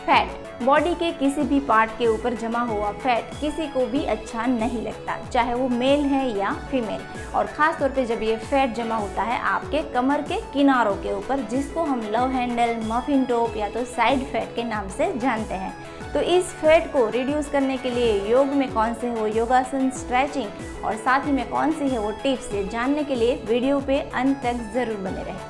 Fat body के किसी भी पार्ट के ऊपर जमा हुआ फैट किसी को भी अच्छा नहीं लगता, चाहे वो मेल है या फीमेल। और ख़ास तौर पे जब ये फैट जमा होता है आपके कमर के किनारों के ऊपर, जिसको हम लव हैंडल, मफिन टॉप या तो साइड फैट के नाम से जानते हैं। तो इस फैट को रिड्यूस करने के लिए योग में कौन से वो योगासन, स्ट्रेचिंग और साथ ही में कौन सी है वो टिप्स, ये जानने के लिए वीडियो पे अंत तक ज़रूर बने रहें।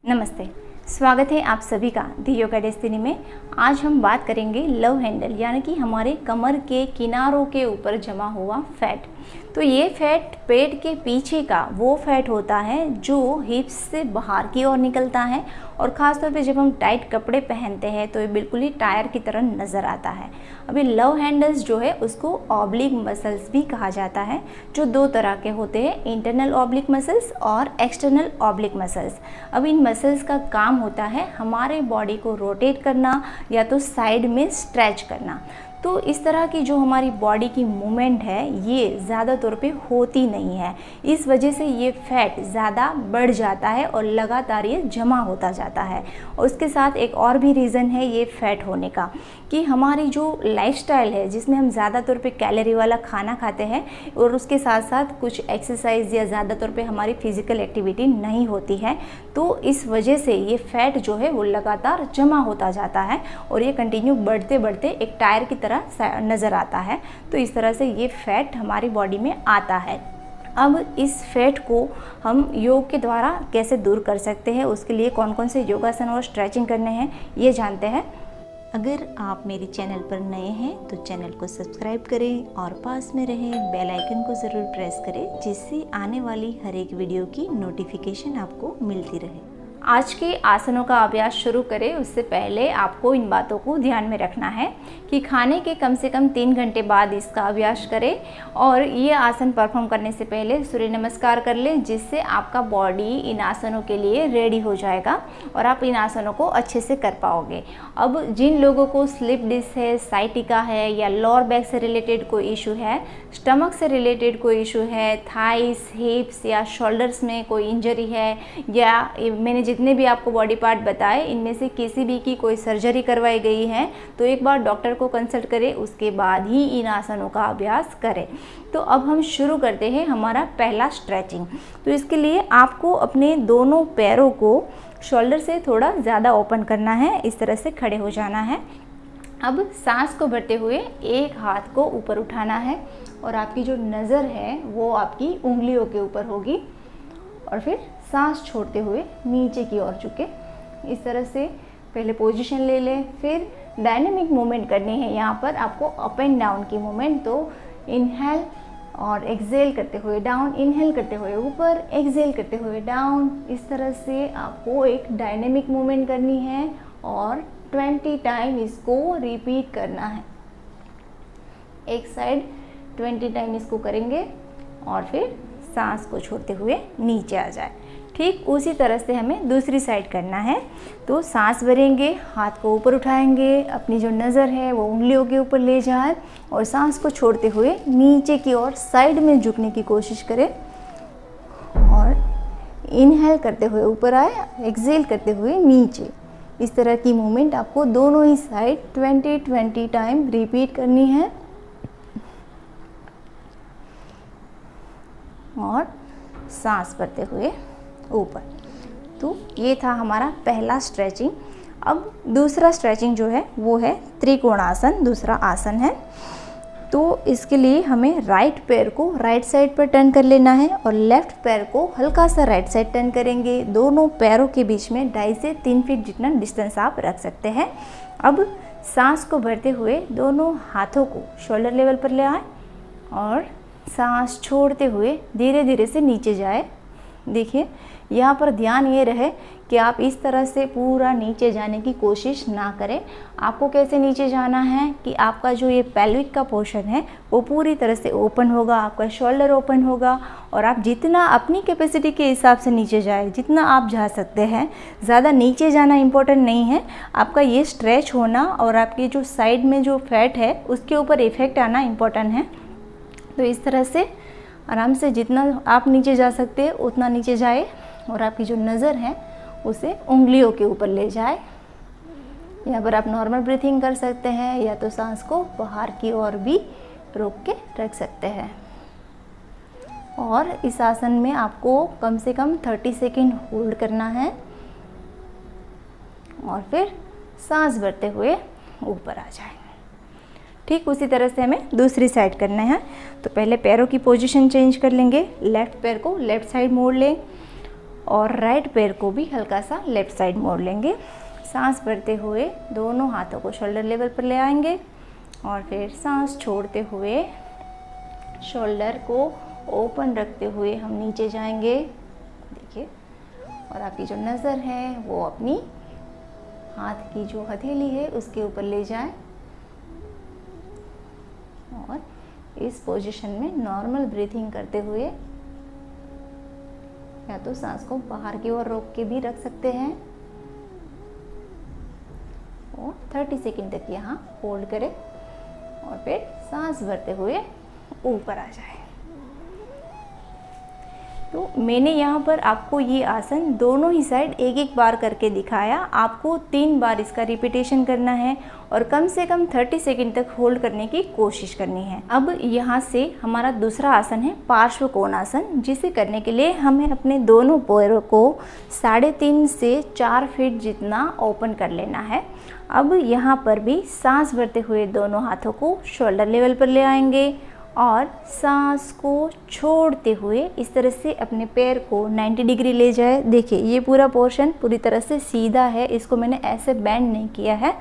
नमस्ते, स्वागत है आप सभी का दी योगा डेस्टिनी में। आज हम बात करेंगे लव हैंडल यानी कि हमारे कमर के किनारों के ऊपर जमा हुआ फैट। तो ये फैट पेट के पीछे का वो फैट होता है जो हिप्स से बाहर की ओर निकलता है, और ख़ास तौर पे जब हम टाइट कपड़े पहनते हैं तो ये बिल्कुल ही टायर की तरह नज़र आता है। अभी लव हैंडल्स जो है उसको ऑब्लिक मसल्स भी कहा जाता है, जो दो तरह के होते हैं, इंटरनल ऑब्लिक मसल्स और एक्सटर्नल ऑब्लिक मसल्स। अब इन मसल्स का काम होता है हमारे बॉडी को रोटेट करना या तो साइड में स्ट्रेच करना। तो इस तरह की जो हमारी बॉडी की मूवमेंट है ये ज़्यादा तौर पे होती नहीं है, इस वजह से ये फैट ज़्यादा बढ़ जाता है और लगातार ये जमा होता जाता है। और उसके साथ एक और भी रीज़न है ये फैट होने का, कि हमारी जो लाइफस्टाइल है जिसमें हम ज़्यादा तौर पे कैलोरी वाला खाना खाते हैं और उसके साथ साथ कुछ एक्सरसाइज या ज़्यादा तौर पे हमारी फिज़िकल एक्टिविटी नहीं होती है, तो इस वजह से ये फैट जो है वो लगातार जमा होता जाता है और ये कंटिन्यू बढ़ते बढ़ते एक टायर की तरह नज़र आता है। तो इस तरह से ये फैट हमारी बॉडी में आता है। अब इस फैट को हम योग के द्वारा कैसे दूर कर सकते हैं, उसके लिए कौन कौन से योगासन और स्ट्रेचिंग करने हैं ये जानते हैं। अगर आप मेरे चैनल पर नए हैं तो चैनल को सब्सक्राइब करें और पास में रहे बेल आइकन को ज़रूर प्रेस करें, जिससे आने वाली हर एक वीडियो की नोटिफिकेशन आपको मिलती रहे। आज के आसनों का अभ्यास शुरू करें उससे पहले आपको इन बातों को ध्यान में रखना है कि खाने के कम से कम 3 घंटे बाद इसका अभ्यास करें, और ये आसन परफॉर्म करने से पहले सूर्य नमस्कार कर लें, जिससे आपका बॉडी इन आसनों के लिए रेडी हो जाएगा और आप इन आसनों को अच्छे से कर पाओगे। अब जिन लोगों को स्लिप डिस्क है, साइटिका है या लोअर बैक से रिलेटेड कोई इशू है, स्टमक से रिलेटेड कोई इशू है, थाइस, हिप्स या शोल्डर्स में कोई इंजरी है, या मैंने जितने भी आपको बॉडी पार्ट बताए इनमें से किसी भी की कोई सर्जरी करवाई गई है, तो एक बार डॉक्टर को कंसल्ट करें, उसके बाद ही इन आसनों का अभ्यास करें। तो अब हम शुरू करते हैं हमारा पहला स्ट्रेचिंग। तो इसके लिए आपको अपने दोनों पैरों को शोल्डर से थोड़ा ज़्यादा ओपन करना है, इस तरह से खड़े हो जाना है। अब सांस को भरते हुए एक हाथ को ऊपर उठाना है और आपकी जो नज़र है वो आपकी उंगलियों के ऊपर होगी, और फिर सांस छोड़ते हुए नीचे की ओर झुके। इस तरह से पहले पोजीशन ले लें, फिर डायनेमिक मूवमेंट करनी है यहाँ पर आपको, अप एंड डाउन की मूवमेंट। तो इनहेल और एक्सेल करते हुए डाउन, इनहेल करते हुए ऊपर, एक्सेल करते हुए डाउन। इस तरह से आपको एक डायनेमिक मूवमेंट करनी है और 20 टाइम इसको रिपीट करना है। एक साइड 20 टाइम इसको करेंगे और फिर सांस को छोड़ते हुए नीचे आ जाए। ठीक उसी तरह से हमें दूसरी साइड करना है। तो सांस भरेंगे, हाथ को ऊपर उठाएंगे, अपनी जो नज़र है वो उंगलियों के ऊपर ले जाए और सांस को छोड़ते हुए नीचे की ओर साइड में झुकने की कोशिश करें, और इनहेल करते हुए ऊपर आए, एक्सेल करते हुए नीचे। इस तरह की मूवमेंट आपको दोनों ही साइड 20 टाइम रिपीट करनी है। और सांस भरते हुए ऊपर। तो ये था हमारा पहला स्ट्रेचिंग। अब दूसरा स्ट्रेचिंग जो है वो है त्रिकोणासन, दूसरा आसन है। तो इसके लिए हमें राइट पैर को राइट साइड पर टर्न कर लेना है और लेफ्ट पैर को हल्का सा राइट साइड टर्न करेंगे। दोनों पैरों के बीच में 2.5 से 3 फीट जितना डिस्टेंस आप रख सकते हैं। अब सांस को भरते हुए दोनों हाथों को शोल्डर लेवल पर ले आए और सांस छोड़ते हुए धीरे धीरे से नीचे जाए। देखिए यहाँ पर ध्यान ये रहे कि आप इस तरह से पूरा नीचे जाने की कोशिश ना करें। आपको कैसे नीचे जाना है कि आपका जो ये पेल्विक का पोर्शन है वो पूरी तरह से ओपन होगा, आपका शोल्डर ओपन होगा, और आप जितना अपनी कैपेसिटी के हिसाब से नीचे जाए, जितना आप जा सकते हैं। ज़्यादा नीचे जाना इम्पोर्टेंट नहीं है, आपका ये स्ट्रेच होना और आपकी जो साइड में जो फैट है उसके ऊपर इफेक्ट आना इम्पोर्टेंट है। तो इस तरह से आराम से जितना आप नीचे जा सकते हैं उतना नीचे जाए और आपकी जो नज़र है उसे उंगलियों के ऊपर ले जाए। यहाँ पर आप नॉर्मल ब्रीथिंग कर सकते हैं या तो सांस को बाहर की ओर भी रोक के रख सकते हैं। और इस आसन में आपको कम से कम 30 सेकंड होल्ड करना है और फिर सांस भरते हुए ऊपर आ जाए। ठीक उसी तरह से हमें दूसरी साइड करना है। तो पहले पैरों की पोजीशन चेंज कर लेंगे। लेफ़्ट पैर को लेफ़्ट साइड मोड़ लें और राइट पैर को भी हल्का सा लेफ़्ट साइड मोड़ लेंगे। सांस भरते हुए दोनों हाथों को शोल्डर लेवल पर ले आएंगे और फिर सांस छोड़ते हुए शोल्डर को ओपन रखते हुए हम नीचे जाएंगे। देखिए, और आपकी जो नज़र है वो अपनी हाथ की जो हथेली है उसके ऊपर ले जाएं और इस पोजीशन में नॉर्मल ब्रीथिंग करते हुए या तो सांस को बाहर की ओर रोक के भी रख सकते हैं और 30 सेकंड तक यहाँ होल्ड करें और फिर सांस भरते हुए ऊपर आ जाए। तो मैंने यहाँ पर आपको ये आसन दोनों ही साइड एक एक बार करके दिखाया। आपको 3 बार इसका रिपीटेशन करना है और कम से कम 30 सेकंड तक होल्ड करने की कोशिश करनी है। अब यहाँ से हमारा दूसरा आसन है पार्श्व कोणासन, जिसे करने के लिए हमें अपने दोनों पैरों को 3.5 से 4 फीट जितना ओपन कर लेना है। अब यहाँ पर भी सांस भरते हुए दोनों हाथों को शोल्डर लेवल पर ले आएंगे और सांस को छोड़ते हुए इस तरह से अपने पैर को 90 डिग्री ले जाए। देखिए, ये पूरा पोर्शन पूरी तरह से सीधा है, इसको मैंने ऐसे बेंड नहीं किया है,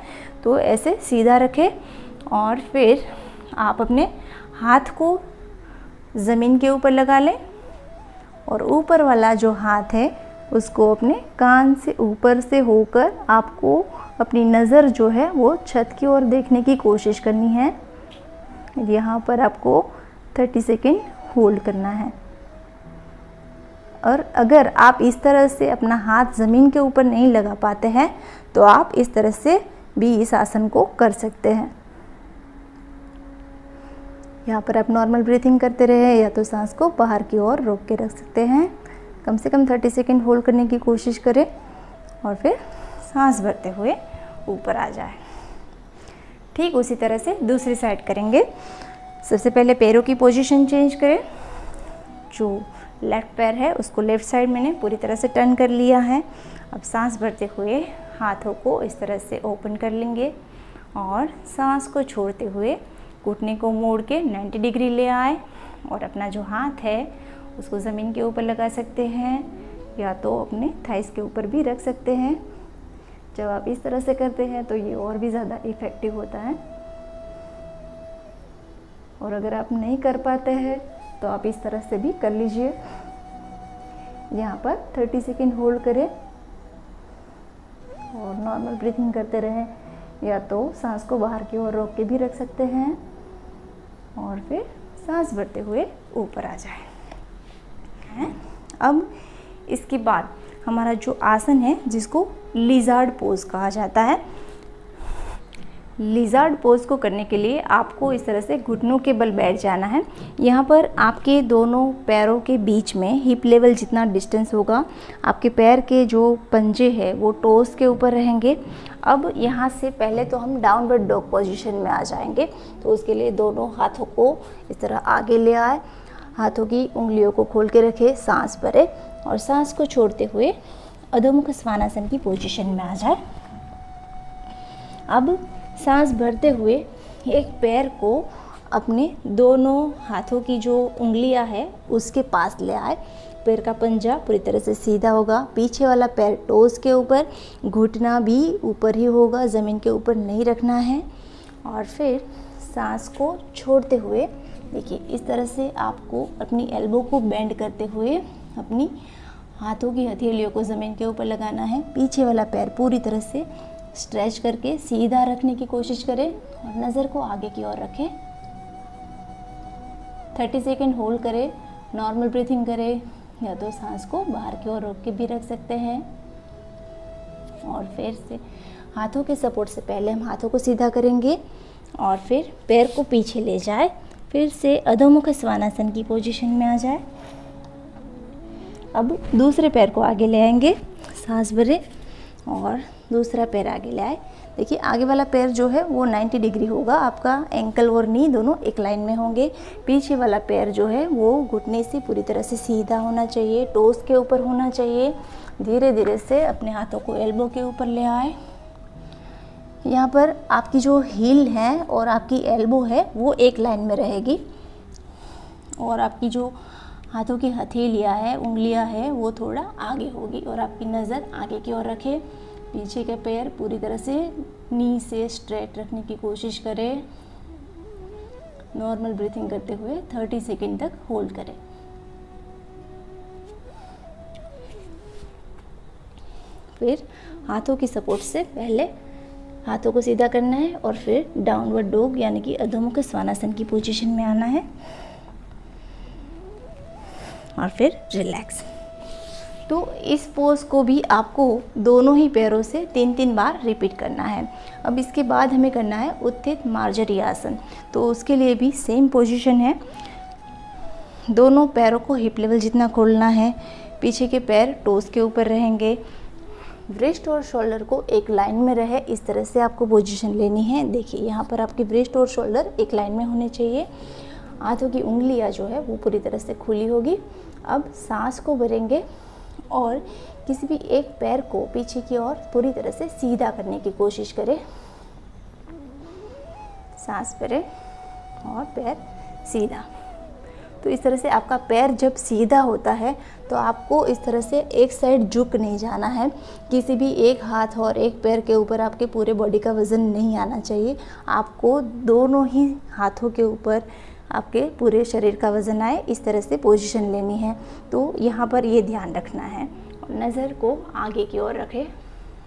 तो ऐसे सीधा रखें और फिर आप अपने हाथ को ज़मीन के ऊपर लगा लें और ऊपर वाला जो हाथ है उसको अपने कान से ऊपर से होकर आपको अपनी नज़र जो है वो छत की ओर देखने की कोशिश करनी है। यहाँ पर आपको 30 सेकंड होल्ड करना है। और अगर आप इस तरह से अपना हाथ ज़मीन के ऊपर नहीं लगा पाते हैं तो आप इस तरह से भी इस आसन को कर सकते हैं। यहाँ पर आप नॉर्मल ब्रीथिंग करते रहे या तो सांस को बाहर की ओर रोक के रख सकते हैं। कम से कम 30 सेकंड होल्ड करने की कोशिश करें और फिर सांस भरते हुए ऊपर आ जाए। ठीक उसी तरह से दूसरी साइड करेंगे। सबसे पहले पैरों की पोजीशन चेंज करें। जो लेफ़्ट पैर है उसको लेफ़्ट साइड मैंने पूरी तरह से टर्न कर लिया है। अब सांस भरते हुए हाथों को इस तरह से ओपन कर लेंगे और सांस को छोड़ते हुए घुटने को मोड़ के 90 डिग्री ले आए और अपना जो हाथ है उसको ज़मीन के ऊपर लगा सकते हैं या तो अपने थाइस के ऊपर भी रख सकते हैं। जब आप इस तरह से करते हैं तो ये और भी ज़्यादा इफ़ेक्टिव होता है। और अगर आप नहीं कर पाते हैं तो आप इस तरह से भी कर लीजिए। यहाँ पर 30 सेकंड होल्ड करें और नॉर्मल ब्रीथिंग करते रहें या तो सांस को बाहर की ओर रोक के भी रख सकते हैं और फिर सांस भरते हुए ऊपर आ जाए। अब इसके बाद हमारा जो आसन है जिसको लिज़ार्ड पोज कहा जाता है। लिज़ार्ड पोज को करने के लिए आपको इस तरह से घुटनों के बल बैठ जाना है। यहाँ पर आपके दोनों पैरों के बीच में हिप लेवल जितना डिस्टेंस होगा, आपके पैर के जो पंजे हैं वो टोस के ऊपर रहेंगे। अब यहाँ से पहले तो हम डाउनवर्ड डॉग पोजीशन में आ जाएंगे। तो उसके लिए दोनों हाथों को इस तरह आगे ले आए, हाथों की उंगलियों को खोल के रखें, सांस भरें और सांस को छोड़ते हुए अधोमुख स्वानासन की पोजीशन में आ जाए। अब सांस भरते हुए एक पैर को अपने दोनों हाथों की जो उंगलियां है उसके पास ले आए। पैर का पंजा पूरी तरह से सीधा होगा, पीछे वाला पैर टोस के ऊपर, घुटना भी ऊपर ही होगा, ज़मीन के ऊपर नहीं रखना है। और फिर सांस को छोड़ते हुए देखिए इस तरह से आपको अपनी एल्बो को बेंड करते हुए अपनी हाथों की हथेलियों को ज़मीन के ऊपर लगाना है। पीछे वाला पैर पूरी तरह से स्ट्रेच करके सीधा रखने की कोशिश करें और नज़र को आगे की ओर रखें। 30 सेकंड होल्ड करें, नॉर्मल ब्रीथिंग करें या तो सांस को बाहर की ओर रोक के भी रख सकते हैं। और फिर से हाथों के सपोर्ट से पहले हम हाथों को सीधा करेंगे और फिर पैर को पीछे ले जाए, फिर से अधोमुख स्वानासन की पोजीशन में आ जाए। अब दूसरे पैर को आगे ले आएंगे, सांस भरें और दूसरा पैर आगे ले आए, देखिए आगे वाला पैर जो है वो 90 डिग्री होगा, आपका एंकल और नी दोनों एक लाइन में होंगे। पीछे वाला पैर जो है वो घुटने से पूरी तरह से सीधा होना चाहिए, टोस के ऊपर होना चाहिए। धीरे धीरे से अपने हाथों को एल्बो के ऊपर ले आए। यहाँ पर आपकी जो हील है और आपकी एल्बो है वो एक लाइन में रहेगी, और आपकी जो हाथों की हथेलियाँ है, उंगलियाँ है, वो थोड़ा आगे होगी, और आपकी नज़र आगे की ओर रखें। पीछे के पैर पूरी तरह से नी से स्ट्रेट रखने की कोशिश करें। नॉर्मल ब्रीथिंग करते हुए 30 सेकंड तक होल्ड करें। फिर हाथों की सपोर्ट से पहले हाथों को सीधा करना है और फिर डाउनवर्ड डॉग यानी कि अधोमुख स्वानासन की पोजीशन में आना है, और फिर रिलैक्स। तो इस पोज को भी आपको दोनों ही पैरों से 3-3 बार रिपीट करना है। अब इसके बाद हमें करना है उत्थित मार्जरी आसन। तो उसके लिए भी सेम पोजीशन है, दोनों पैरों को हिप लेवल जितना खोलना है। पीछे के पैर टोस के ऊपर रहेंगे, ब्रेस्ट और शोल्डर को एक लाइन में रहे, इस तरह से आपको पोजीशन लेनी है। देखिए यहाँ पर आपकी ब्रेस्ट और शोल्डर एक लाइन में होने चाहिए। हाथों की उंगलियां जो है वो पूरी तरह से खुली होगी। अब सांस को भरेंगे और किसी भी एक पैर को पीछे की ओर पूरी तरह से सीधा करने की कोशिश करें। सांस भरें और पैर सीधा। तो इस तरह से आपका पैर जब सीधा होता है तो आपको इस तरह से एक साइड झुक नहीं जाना है। किसी भी एक हाथ और एक पैर के ऊपर आपके पूरे बॉडी का वज़न नहीं आना चाहिए। आपको दोनों ही हाथों के ऊपर आपके पूरे शरीर का वज़न आए, इस तरह से पोजीशन लेनी है। तो यहाँ पर ये ध्यान रखना है। और नज़र को आगे की ओर रखें।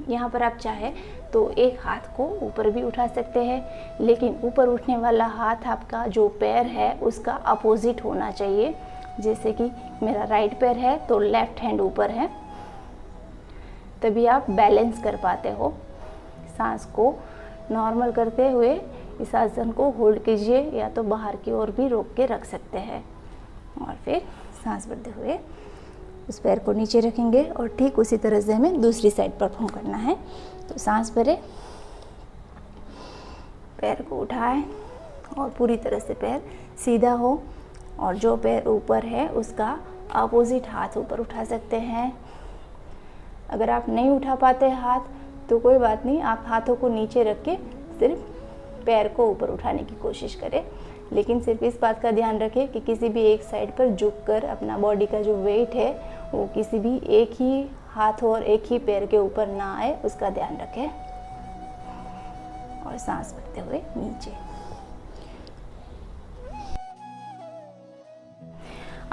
यहाँ पर आप चाहे तो एक हाथ को ऊपर भी उठा सकते हैं, लेकिन ऊपर उठने वाला हाथ आपका जो पैर है उसका अपोजिट होना चाहिए। जैसे कि मेरा राइट पैर है तो लेफ़्ट हैंड ऊपर है, तभी आप बैलेंस कर पाते हो। सांस को नॉर्मल करते हुए इस आसन को होल्ड कीजिए, या तो बाहर की ओर भी रोक के रख सकते हैं। और फिर सांस भरते हुए उस पैर को नीचे रखेंगे, और ठीक उसी तरह से हमें दूसरी साइड परफॉर्म करना है। तो सांस भरें, पैर को उठाएं और पूरी तरह से पैर सीधा हो, और जो पैर ऊपर है उसका अपोजिट हाथ ऊपर उठा सकते हैं। अगर आप नहीं उठा पाते हाथ तो कोई बात नहीं, आप हाथों को नीचे रख के सिर्फ पैर को ऊपर उठाने की कोशिश करें, लेकिन सिर्फ इस बात का ध्यान रखें कि किसी भी एक साइड पर झुककर अपना बॉडी का जो वेट है वो किसी भी एक ही हाथ और एक ही पैर के ऊपर ना आए, उसका ध्यान रखें। और सांस भरते हुए नीचे।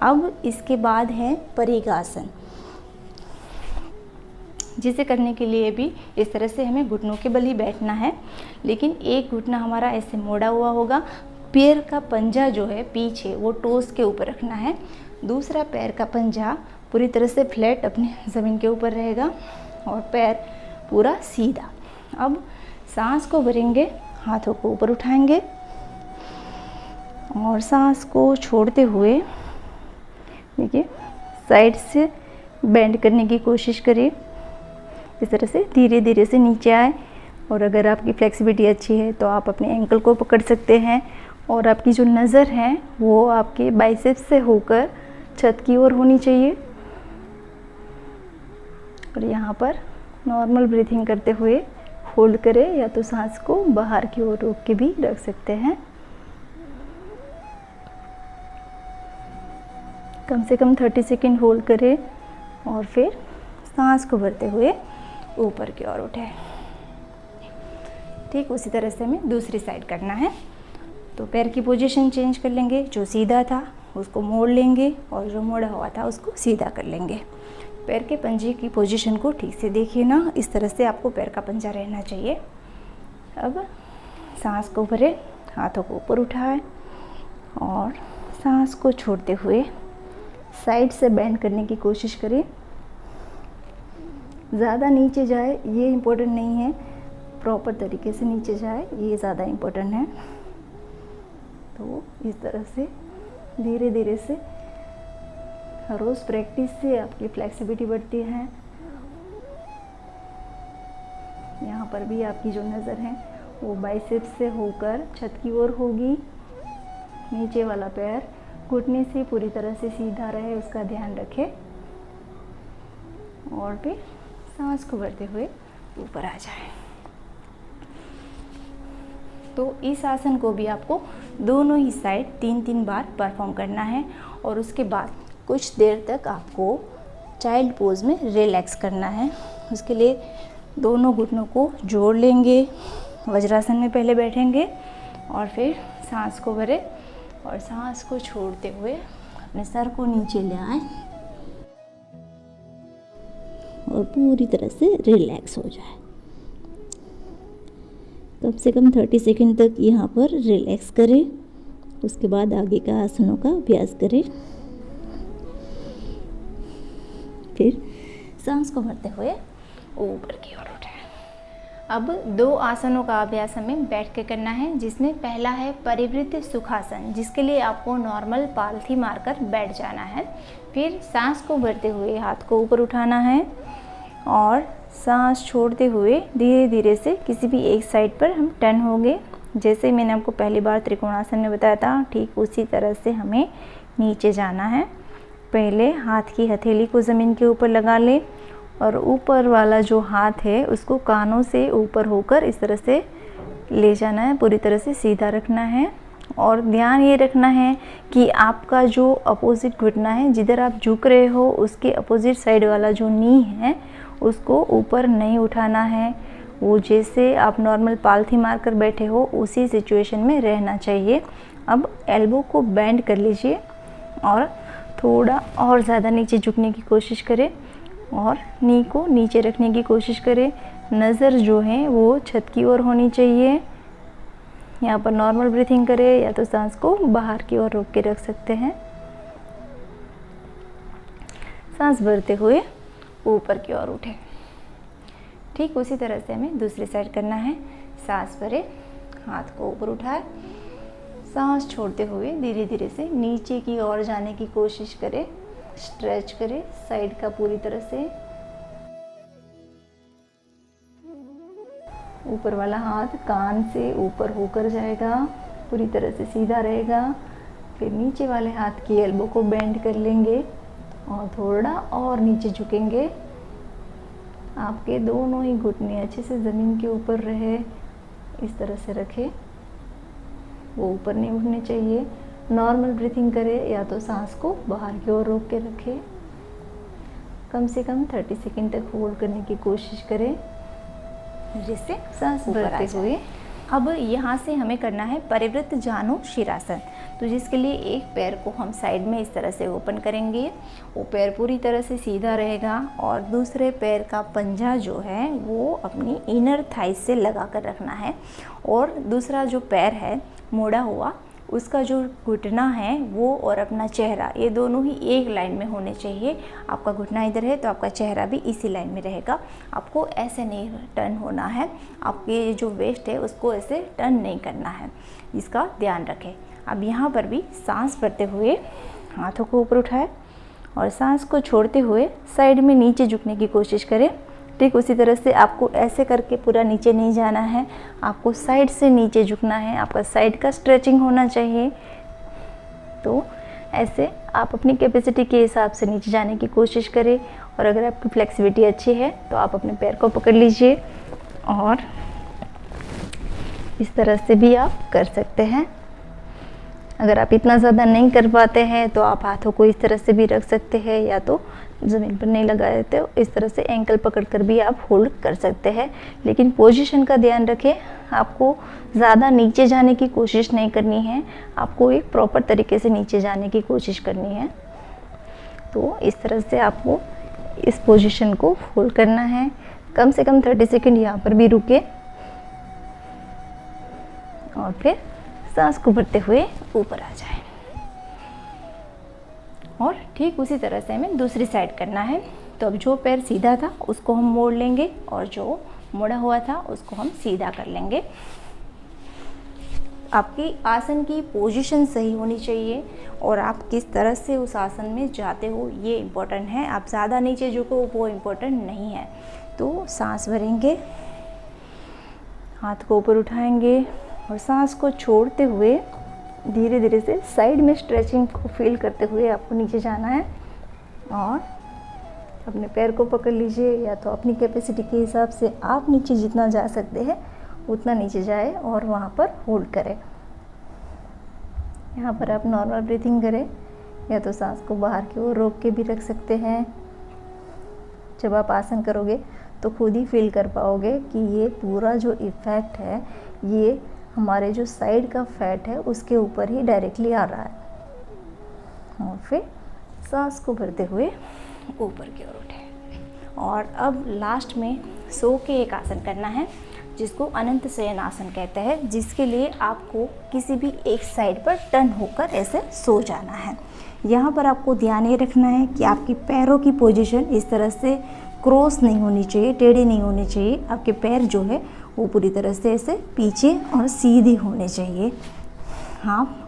अब इसके बाद है परिघासन, जिसे करने के लिए भी इस तरह से हमें घुटनों के बल ही बैठना है, लेकिन एक घुटना हमारा ऐसे मोड़ा हुआ होगा। पैर का पंजा जो है पीछे वो टोस के ऊपर रखना है। दूसरा पैर का पंजा पूरी तरह से फ्लैट अपने ज़मीन के ऊपर रहेगा और पैर पूरा सीधा। अब सांस को भरेंगे, हाथों को ऊपर उठाएंगे और सांस को छोड़ते हुए देखिए साइड से बेंड करने की कोशिश करिए। इस तरह से धीरे धीरे से नीचे आए, और अगर आपकी फ्लेक्सिबिलिटी अच्छी है तो आप अपने एंकल को पकड़ सकते हैं, और आपकी जो नज़र है वो आपके बाइसेप्स से होकर छत की ओर होनी चाहिए। और यहाँ पर नॉर्मल ब्रीथिंग करते हुए होल्ड करें, या तो सांस को बाहर की ओर रोक के भी रख सकते हैं। कम से कम 30 सेकेंड होल्ड करें और फिर सांस को भरते हुए ऊपर की ओर उठे। ठीक उसी तरह से हमें दूसरी साइड करना है। तो पैर की पोजीशन चेंज कर लेंगे, जो सीधा था उसको मोड़ लेंगे और जो मोड़ा हुआ था उसको सीधा कर लेंगे। पैर के पंजे की पोजीशन को ठीक से देखिए ना, इस तरह से आपको पैर का पंजा रहना चाहिए। अब सांस को भरें, हाथों को ऊपर उठाएं और सांस को छोड़ते हुए साइड से बेंड करने की कोशिश करें। ज़्यादा नीचे जाए ये इम्पोर्टेंट नहीं है, प्रॉपर तरीके से नीचे जाए ये ज़्यादा इम्पोर्टेंट है। तो इस तरह से धीरे धीरे से रोज़ प्रैक्टिस से आपकी फ्लेक्सिबिलिटी बढ़ती है। यहाँ पर भी आपकी जो नज़र है वो बाइसेप्स से होकर छत की ओर होगी। नीचे वाला पैर घुटने से पूरी तरह से सीधा रहे, उसका ध्यान रखें। और फिर सांस को भरते हुए ऊपर आ जाए। तो इस आसन को भी आपको दोनों ही साइड 3-3 बार परफॉर्म करना है और उसके बाद कुछ देर तक आपको चाइल्ड पोज में रिलैक्स करना है। उसके लिए दोनों घुटनों को जोड़ लेंगे, वज्रासन में पहले बैठेंगे और फिर सांस को भरें और सांस को छोड़ते हुए अपने सर को नीचे ले आए और पूरी तरह से रिलैक्स हो जाए। कम से कम 30 सेकंड तक यहाँ पर रिलैक्स करें। उसके बाद आगे का आसनों का अभ्यास करें। फिर सांस को भरते हुए ऊपर की ओर उठाएं। अब 2 आसनों का अभ्यास हमें बैठ के करना है, जिसमें पहला है परिवृत्त सुखासन, जिसके लिए आपको नॉर्मल पालथी मारकर बैठ जाना है। फिर सांस को भरते हुए हाथ को ऊपर उठाना है और सांस छोड़ते हुए धीरे धीरे से किसी भी एक साइड पर हम टर्न होंगे। जैसे मैंने आपको पहली बार त्रिकोणासन में बताया था, ठीक उसी तरह से हमें नीचे जाना है। पहले हाथ की हथेली को ज़मीन के ऊपर लगा लें और ऊपर वाला जो हाथ है उसको कानों से ऊपर होकर इस तरह से ले जाना है, पूरी तरह से सीधा रखना है। और ध्यान ये रखना है कि आपका जो अपोजिट घुटना है, जिधर आप झुक रहे हो उसके अपोजिट साइड वाला जो नी है उसको ऊपर नहीं उठाना है। वो जैसे आप नॉर्मल पालथी मारकर बैठे हो उसी सिचुएशन में रहना चाहिए। अब एल्बो को बेंड कर लीजिए और थोड़ा और ज़्यादा नीचे झुकने की कोशिश करें और नी को नीचे रखने की कोशिश करें। नज़र जो है वो छत की ओर होनी चाहिए। यहाँ पर नॉर्मल ब्रीथिंग करें या तो सांस को बाहर की ओर रोक के रख सकते हैं। सांस भरते हुए ऊपर की ओर उठें। ठीक उसी तरह से हमें दूसरी साइड करना है। सांस भरें, हाथ को ऊपर उठाएं, सांस छोड़ते हुए धीरे धीरे से नीचे की ओर जाने की कोशिश करें। स्ट्रेच करें साइड का पूरी तरह से। ऊपर वाला हाथ कान से ऊपर होकर जाएगा, पूरी तरह से सीधा रहेगा। फिर नीचे वाले हाथ की एल्बो को बेंड कर लेंगे और थोड़ा और नीचे झुकेंगे। आपके दोनों ही घुटने अच्छे से ज़मीन के ऊपर रहे, इस तरह से रखें, वो ऊपर नहीं उठने चाहिए। नॉर्मल ब्रीथिंग करें या तो सांस को बाहर की ओर रोक के रखें। कम से कम 30 सेकंड तक होल्ड करने की कोशिश करें, जिससे सांस भरते हुए। अब यहाँ से हमें करना है परिवृत्त जानु शिरासन। तो जिसके लिए एक पैर को हम साइड में इस तरह से ओपन करेंगे, वो पैर पूरी तरह से सीधा रहेगा और दूसरे पैर का पंजा जो है वो अपनी इनर थाई से लगा कर रखना है। और दूसरा जो पैर है मोड़ा हुआ, उसका जो घुटना है वो और अपना चेहरा, ये दोनों ही एक लाइन में होने चाहिए। आपका घुटना इधर है तो आपका चेहरा भी इसी लाइन में रहेगा। आपको ऐसे नहीं टर्न होना है, आपके जो वेस्ट है उसको ऐसे टर्न नहीं करना है, इसका ध्यान रखें। अब यहाँ पर भी सांस भरते हुए हाथों को ऊपर उठाएं और सांस को छोड़ते हुए साइड में नीचे झुकने की कोशिश करें। ठीक उसी तरह से आपको ऐसे करके पूरा नीचे नहीं जाना है, आपको साइड से नीचे झुकना है। आपका साइड का स्ट्रेचिंग होना चाहिए। तो ऐसे आप अपनी कैपेसिटी के हिसाब से नीचे जाने की कोशिश करें। और अगर आपकी फ्लेक्सिबिलिटी अच्छी है तो आप अपने पैर को पकड़ लीजिए और इस तरह से भी आप कर सकते हैं। अगर आप इतना ज़्यादा नहीं कर पाते हैं तो आप हाथों को इस तरह से भी रख सकते हैं, या तो ज़मीन पर नहीं लगा देते हो इस तरह से एंकल पकड़कर भी आप होल्ड कर सकते हैं। लेकिन पोजीशन का ध्यान रखें, आपको ज़्यादा नीचे जाने की कोशिश नहीं करनी है, आपको एक प्रॉपर तरीके से नीचे जाने की कोशिश करनी है। तो इस तरह से आपको इस पोजीशन को होल्ड करना है। कम से कम 30 सेकेंड यहाँ पर भी रुके और फिर सांस को भरते हुए ऊपर आ जाए। और ठीक उसी तरह से हमें दूसरी साइड करना है। तो अब जो पैर सीधा था उसको हम मोड़ लेंगे और जो मुड़ा हुआ था उसको हम सीधा कर लेंगे। आपकी आसन की पोजीशन सही होनी चाहिए और आप किस तरह से उस आसन में जाते हो ये इम्पोर्टेंट है। आप ज़्यादा नीचे झुको वो इम्पोर्टेंट नहीं है। तो सांस भरेंगे हाथ को ऊपर उठाएंगे और सांस को छोड़ते हुए धीरे धीरे से साइड में स्ट्रेचिंग को फील करते हुए आपको नीचे जाना है और अपने पैर को पकड़ लीजिए, या तो अपनी कैपेसिटी के हिसाब से आप नीचे जितना जा सकते हैं उतना नीचे जाए और वहाँ पर होल्ड करें। यहाँ पर आप नॉर्मल ब्रीथिंग करें, या तो सांस को बाहर की ओर रोक के भी रख सकते हैं। जब आप आसन करोगे तो खुद ही फील कर पाओगे कि ये पूरा जो इफ़ेक्ट है ये हमारे जो साइड का फैट है उसके ऊपर ही डायरेक्टली आ रहा है। और फिर सांस को भरते हुए ऊपर की ओर उठे। और अब लास्ट में सो के एक आसन करना है जिसको अनंत शयन आसन कहते हैं, जिसके लिए आपको किसी भी एक साइड पर टर्न होकर ऐसे सो जाना है। यहाँ पर आपको ध्यान ये रखना है कि आपकी पैरों की पोजीशन इस तरह से क्रॉस नहीं होनी चाहिए, टेढ़ी नहीं होनी चाहिए। आपके पैर जो है वो पूरी तरह से ऐसे पीछे और सीधे होने चाहिए। आप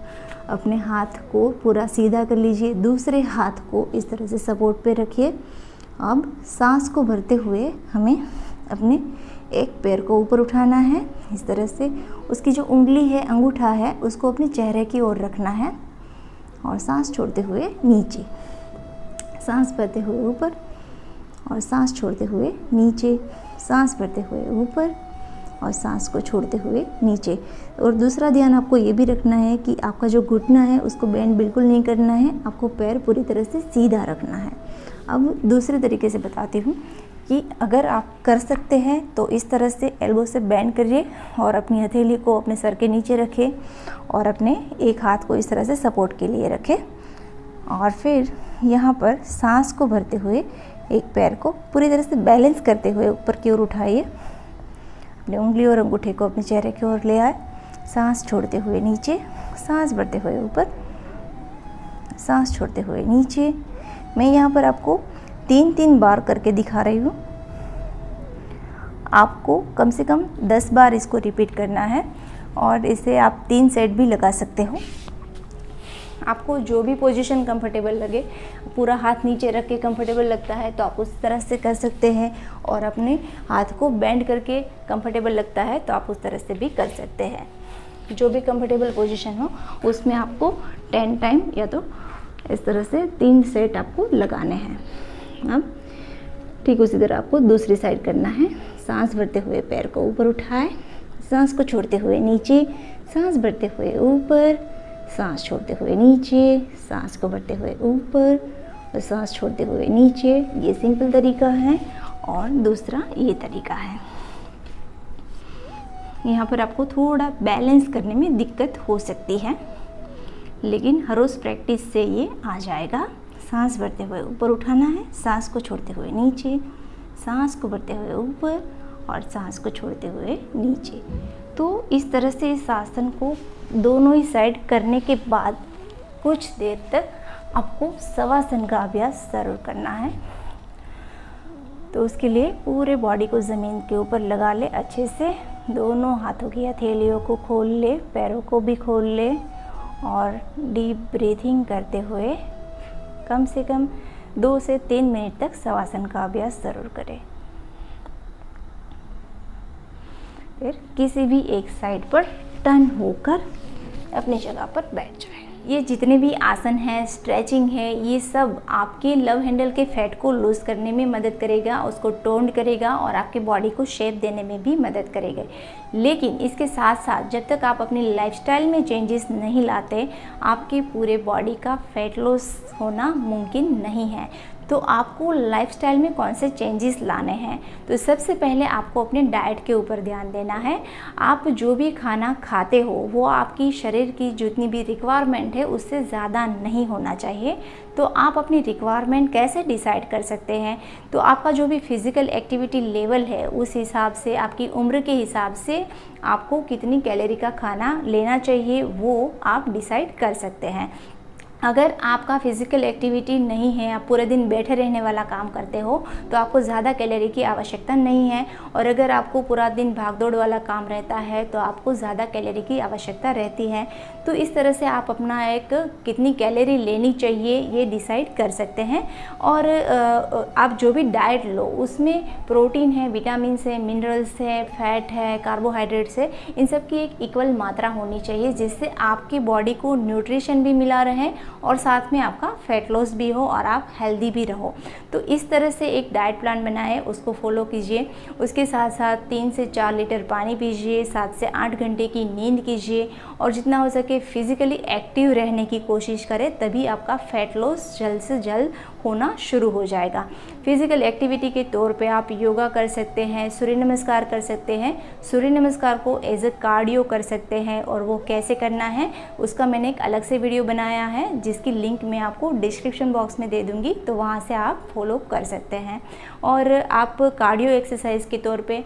अपने हाथ को पूरा सीधा कर लीजिए, दूसरे हाथ को इस तरह से सपोर्ट पे रखिए। अब सांस को भरते हुए हमें अपने एक पैर को ऊपर उठाना है इस तरह से, उसकी जो उंगली है, अंगूठा है, उसको अपने चेहरे की ओर रखना है और सांस छोड़ते हुए नीचे, सांस भरते हुए ऊपर और सांस छोड़ते हुए नीचे, सांस भरते हुए ऊपर और सांस को छोड़ते हुए नीचे। और दूसरा ध्यान आपको ये भी रखना है कि आपका जो घुटना है उसको बेंड बिल्कुल नहीं करना है, आपको पैर पूरी तरह से सीधा रखना है। अब दूसरे तरीके से बताती हूँ कि अगर आप कर सकते हैं तो इस तरह से एल्बो से बेंड करिए और अपनी हथेली को अपने सर के नीचे रखें और अपने एक हाथ को इस तरह से सपोर्ट के लिए रखें। और फिर यहाँ पर सांस को भरते हुए एक पैर को पूरी तरह से बैलेंस करते हुए ऊपर की ओर उठाइए, अपनी उंगली और अंगूठे को अपने चेहरे की ओर ले आए, सांस छोड़ते हुए नीचे, सांस भरते हुए ऊपर, सांस छोड़ते हुए नीचे। मैं यहाँ पर आपको 3-3 बार करके दिखा रही हूँ। आपको कम से कम 10 बार इसको रिपीट करना है और इसे आप 3 सेट भी लगा सकते हो। आपको जो भी पोजीशन कंफर्टेबल लगे, पूरा हाथ नीचे रख के कंफर्टेबल लगता है तो आप उस तरह से कर सकते हैं, और अपने हाथ को बेंड करके कंफर्टेबल लगता है तो आप उस तरह से भी कर सकते हैं। जो भी कंफर्टेबल पोजीशन हो उसमें आपको 10 टाइम या तो इस तरह से 3 सेट आपको लगाने हैं। अब ठीक उसी तरह आपको दूसरी साइड करना है। सांस भरते हुए पैर को ऊपर उठाए, सांस को छोड़ते हुए नीचे, सांस भरते हुए ऊपर, सांस छोड़ते हुए नीचे, सांस को भरते हुए ऊपर और सांस छोड़ते हुए नीचे। ये सिंपल तरीका है और दूसरा ये तरीका है। यहाँ पर आपको थोड़ा बैलेंस करने में दिक्कत हो सकती है, लेकिन हर रोज़ प्रैक्टिस से ये आ जाएगा। सांस भरते हुए ऊपर उठाना है, सांस को छोड़ते हुए नीचे, सांस को भरते हुए ऊपर और सांस को छोड़ते हुए नीचे। तो इस तरह से इस आसन को दोनों ही साइड करने के बाद कुछ देर तक आपको शवासन का अभ्यास ज़रूर करना है। तो उसके लिए पूरे बॉडी को ज़मीन के ऊपर लगा ले, अच्छे से दोनों हाथों की हथेलियों को खोल ले, पैरों को भी खोल ले और डीप ब्रीथिंग करते हुए कम से कम 2 से 3 मिनट तक शवासन का अभ्यास ज़रूर करें। फिर किसी भी एक साइड पर टर्न होकर अपनी जगह पर बैठ जाए। ये जितने भी आसन हैं, स्ट्रेचिंग है, ये सब आपके लव हैंडल के फैट को लूज़ करने में मदद करेगा, उसको टोन करेगा और आपके बॉडी को शेप देने में भी मदद करेगा। लेकिन इसके साथ साथ जब तक आप अपनी लाइफस्टाइल में चेंजेस नहीं लाते, आपके पूरे बॉडी का फैट लॉस होना मुमकिन नहीं है। तो आपको लाइफस्टाइल में कौन से चेंजेस लाने हैं? तो सबसे पहले आपको अपने डाइट के ऊपर ध्यान देना है। आप जो भी खाना खाते हो वो आपकी शरीर की जितनी भी रिक्वायरमेंट है उससे ज़्यादा नहीं होना चाहिए। तो आप अपनी रिक्वायरमेंट कैसे डिसाइड कर सकते हैं? तो आपका जो भी फिज़िकल एक्टिविटी लेवल है उस हिसाब से, आपकी उम्र के हिसाब से आपको कितनी कैलोरी का खाना लेना चाहिए वो आप डिसाइड कर सकते हैं। अगर आपका फिज़िकल एक्टिविटी नहीं है, आप पूरे दिन बैठे रहने वाला काम करते हो, तो आपको ज़्यादा कैलोरी की आवश्यकता नहीं है। और अगर आपको पूरा दिन भागदौड़ वाला काम रहता है तो आपको ज़्यादा कैलोरी की आवश्यकता रहती है। तो इस तरह से आप अपना एक कितनी कैलोरी लेनी चाहिए ये डिसाइड कर सकते हैं। और आप जो भी डाइट लो उसमें प्रोटीन है, विटामिन्स है, मिनरल्स है, फैट है, कार्बोहाइड्रेट्स है, इन सब की एक इक्वल मात्रा होनी चाहिए, जिससे आपकी बॉडी को न्यूट्रिशन भी मिला रहे और साथ में आपका फैट लॉस भी हो और आप हेल्दी भी रहो। तो इस तरह से एक डाइट प्लान बनाएं, उसको फॉलो कीजिए। उसके साथ साथ 3 से 4 लीटर पानी पीजिए, 7 से 8 घंटे की नींद कीजिए और जितना हो सके फिज़िकली एक्टिव रहने की कोशिश करें, तभी आपका फैट लॉस जल्द से जल्द होना शुरू हो जाएगा। फिज़िकल एक्टिविटी के तौर पे आप योगा कर सकते हैं, सूर्य नमस्कार कर सकते हैं। सूर्य नमस्कार को एज अ कार्डियो कर सकते हैं और वो कैसे करना है उसका मैंने एक अलग से वीडियो बनाया है, जिसकी लिंक मैं आपको डिस्क्रिप्शन बॉक्स में दे दूँगी, तो वहाँ से आप फॉलो कर सकते हैं। और आप कार्डियो एक्सरसाइज के तौर पे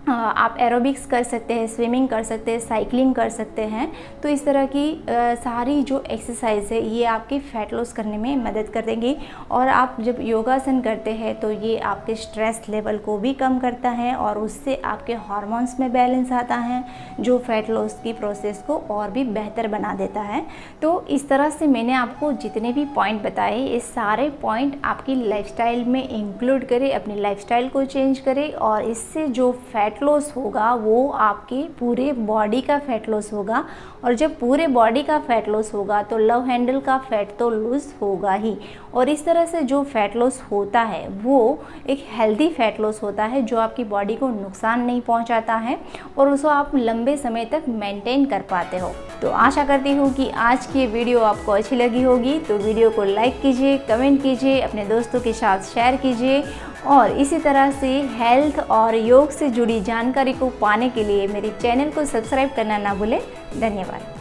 आप एरोबिक्स कर सकते हैं, स्विमिंग कर सकते हैं, साइकिलिंग कर सकते हैं। तो इस तरह की सारी जो एक्सरसाइज है ये आपकी फ़ैट लॉस करने में मदद कर देंगी। और आप जब योगासन करते हैं तो ये आपके स्ट्रेस लेवल को भी कम करता है और उससे आपके हार्मोन्स में बैलेंस आता है, जो फ़ैट लॉस की प्रोसेस को और भी बेहतर बना देता है। तो इस तरह से मैंने आपको जितने भी पॉइंट बताए, ये सारे पॉइंट आपकी लाइफस्टाइल में इंक्लूड करें, अपनी लाइफस्टाइल को चेंज करें और इससे जो फैट लॉस होगा वो आपके पूरे बॉडी का फैट लॉस होगा। और जब पूरे बॉडी का फैट लॉस होगा तो लव हैंडल का फैट तो लूज़ होगा ही। और इस तरह से जो फैट लॉस होता है वो एक हेल्दी फैट लॉस होता है, जो आपकी बॉडी को नुकसान नहीं पहुंचाता है और उसको आप लंबे समय तक मेंटेन कर पाते हो। तो आशा करती हूँ कि आज की वीडियो आपको अच्छी लगी होगी। तो वीडियो को लाइक कीजिए, कमेंट कीजिए, अपने दोस्तों के साथ शेयर कीजिए और इसी तरह से हेल्थ और योग से जुड़ी जानकारी को पाने के लिए मेरे चैनल को सब्सक्राइब करना ना भूलें। धन्यवाद।